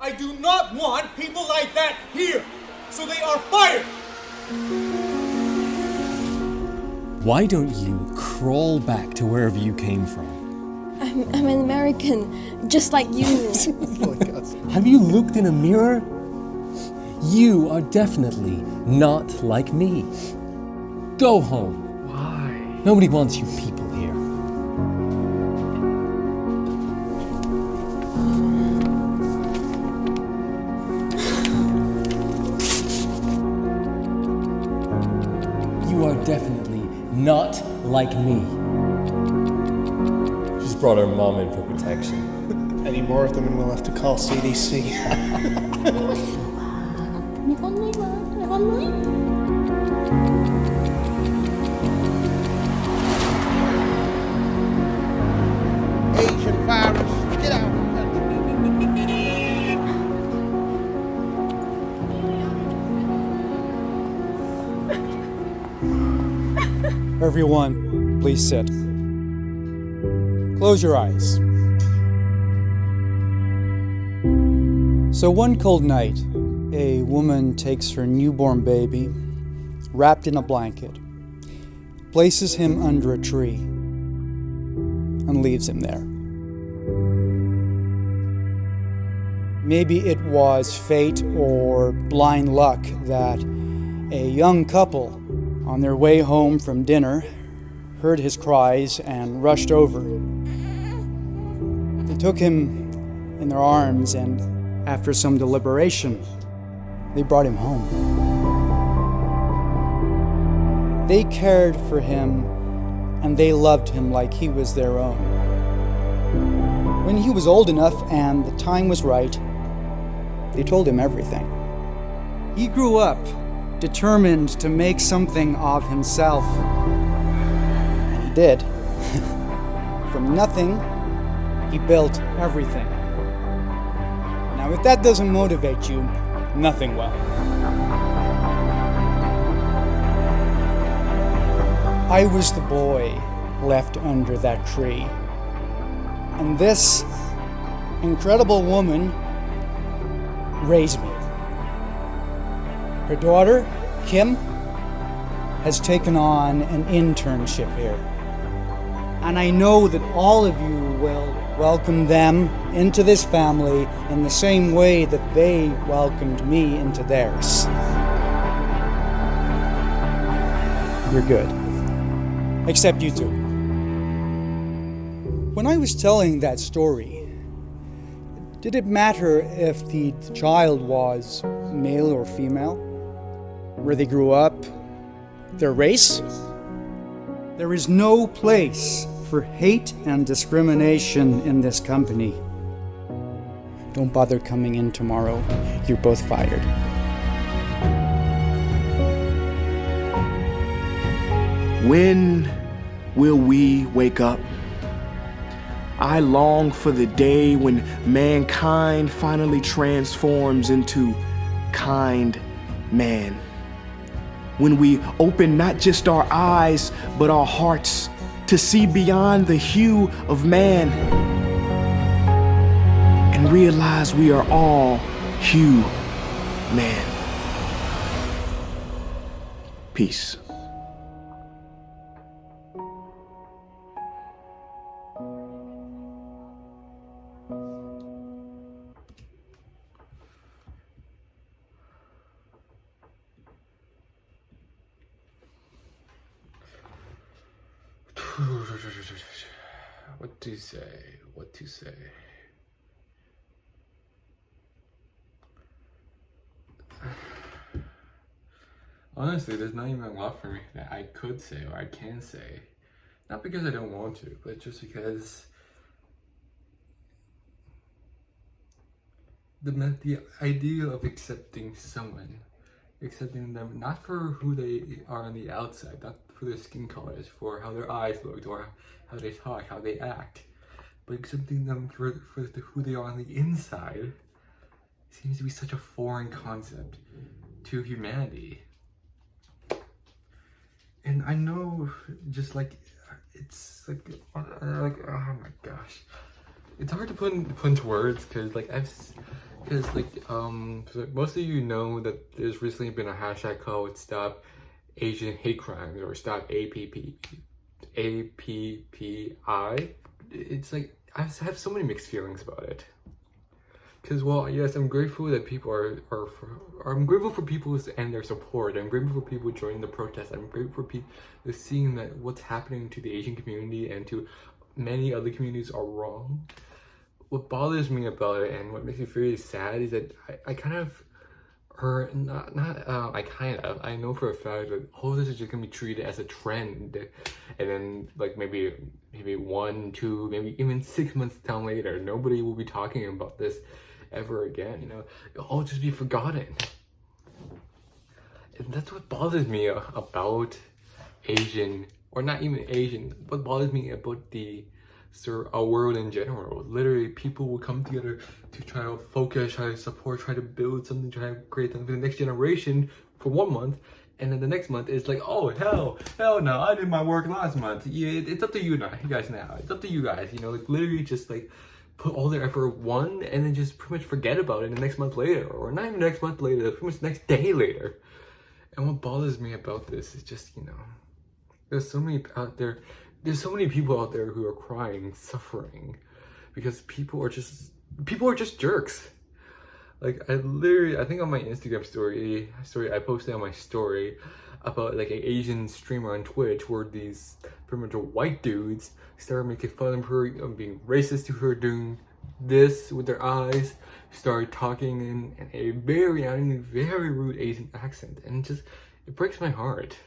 I do not want people like that here, so they are fired! Why don't you crawl back to wherever you came from? I'm an American, just like you. Have you looked in a mirror? You are definitely not like me. Go home. Why? Nobody wants you people here. You are definitely not like me. She's brought her mom in for protection. Any more of them and we'll have to call CDC. Asian virus, get out. Everyone, please sit. Close your eyes. So one cold night, a woman takes her newborn baby, wrapped in a blanket, places him under a tree, and leaves him there. Maybe it was fate or blind luck that a young couple on their way home from dinner heard his cries and rushed over. They took him in their arms and, after some deliberation, they brought him home. They cared for him and they loved him like he was their own. When he was old enough and the time was right, they told him everything. He grew up determined to make something of himself. And he did. From nothing, he built everything. Now, if that doesn't motivate you, nothing will. I was the boy left under that tree. And this incredible woman raised me. Her daughter, Kim, has taken on an internship here. And I know that all of you will welcome them into this family in the same way that they welcomed me into theirs. You're good. Except you two. When I was telling that story, did it matter if the child was male or female? Where they grew up, their race? There is no place for hate and discrimination in this company. Don't bother coming in tomorrow. You're both fired. When will we wake up? I long for the day when mankind finally transforms into kind man. When we open not just our eyes, but our hearts to see beyond the hue of man and realize we are all human. Peace. What to say? What to say? Honestly, there's not even a lot for me that I could say or I can say. Not because I don't want to, but just because the idea of accepting someone, accepting them not for who they are on the outside, not for their skin colors, for how their eyes look, or how they talk, how they act, but accepting them for who they are on the inside seems to be such a foreign concept to humanity. And I know, just like, it's like oh my gosh, it's hard to put into words, because like Because so most of you know that there's recently been a hashtag called Stop Asian Hate Crimes or Stop APPI. It's like I have so many mixed feelings about it. Because well, yes, I'm grateful that people I'm grateful for people and their support. I'm grateful for people joining the protest. I'm grateful for people seeing that what's happening to the Asian community and to many other communities are wrong. What bothers me about it and what makes me very sad is that I kind of, or not, I know for a fact that all this is just gonna be treated as a trend, and then like maybe 1, 2, maybe even 6 months down later, nobody will be talking about this ever again. You know, it'll all just be forgotten, and that's what bothers me about Asian, or not even Asian. What bothers me about our world in general. Literally, people will come together to try to focus, try to support, try to build something, try to create something for the next generation for 1 month, and then the next month it's like, oh hell no, I did my work last month. Yeah, it's up to you guys now. It's up to you guys. You know, like literally just like put all their effort one and then just pretty much forget about it the next month later, or not even next month later, pretty much next day later. And what bothers me about this is just, you know, there's so many out there. There's so many people out there who are crying, suffering, because people are just jerks. Like I think on my Instagram story I posted on my story about like an Asian streamer on Twitch where these pretty much white dudes started making fun of her, being racist to her, doing this with their eyes, started talking in a very rude Asian accent, and it breaks my heart.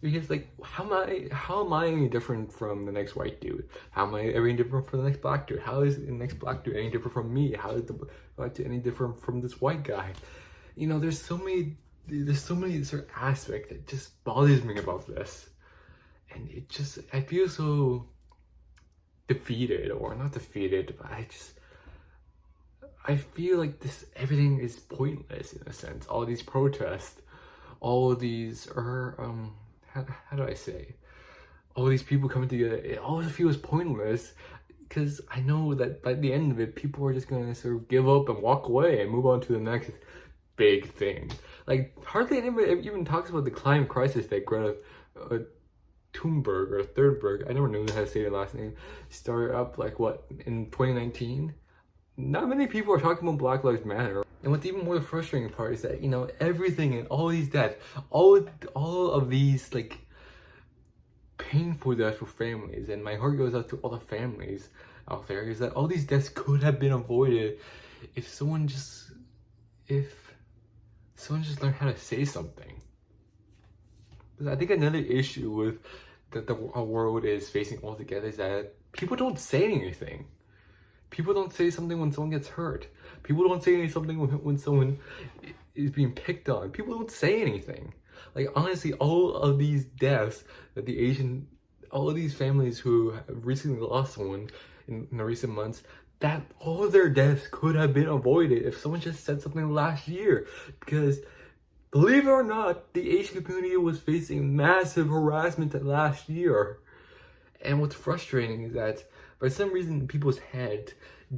Because like, how am I any different from the next white dude? How am I any different from the next black dude? How is the next black dude any different from me? How is the black dude any different from this white guy? You know, there's so many sort of aspects that just bothers me about this, and I feel so defeated, or not defeated, but I feel like everything is pointless in a sense. All these protests, all of these how do I say? All these people coming together, it all feels pointless, because I know that by the end of it, people are just gonna sort of give up and walk away and move on to the next big thing. Like hardly anybody even talks about the climate crisis that Greta Thunberg or Thunberg, I never knew how to say her last name, started up like what, in 2019? Not many people are talking about Black Lives Matter. And what's even more the frustrating part is that, you know, everything and all these deaths, all of these like painful deaths for families, and my heart goes out to all the families out there, is that all these deaths could have been avoided if someone just learned how to say something. Because I think another issue with that our world is facing altogether is that people don't say anything. People don't say something when someone gets hurt. People don't say something when someone is being picked on. People don't say anything. Like honestly, all of these deaths that all of these families who have recently lost someone in the recent months, that all of their deaths could have been avoided if someone just said something last year. Because believe it or not, the Asian community was facing massive harassment last year. And what's frustrating is that for some reason in people's head,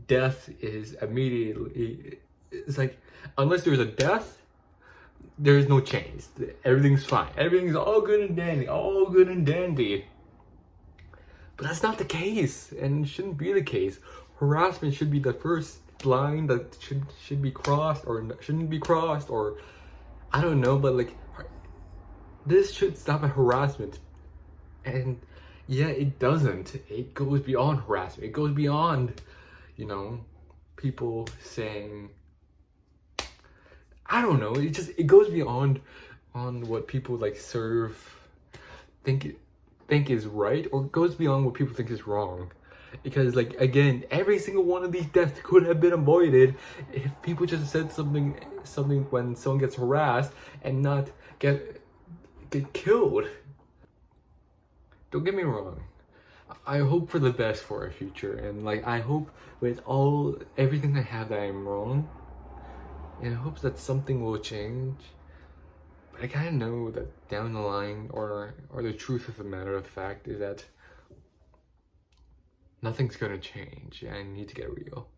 death is immediately, it's like, unless there's a death, there's no change. Everything's fine. Everything's all good and dandy. But that's not the case, and it shouldn't be the case. Harassment should be the first line that should be crossed, or shouldn't be crossed, or I don't know, but like, this should stop at harassment. And yeah, it doesn't. It goes beyond harassment. It goes beyond, you know, people saying, I don't know. It goes beyond on what people like think is right, or it goes beyond what people think is wrong. Because like, again, every single one of these deaths could have been avoided if people just said something when someone gets harassed and not get killed. Don't get me wrong, I hope for the best for our future, and like I hope with everything I have that I'm wrong, and I hope that something will change. But I kind of know that down the line, or the truth of the matter of fact is that nothing's gonna change, and I need to get real.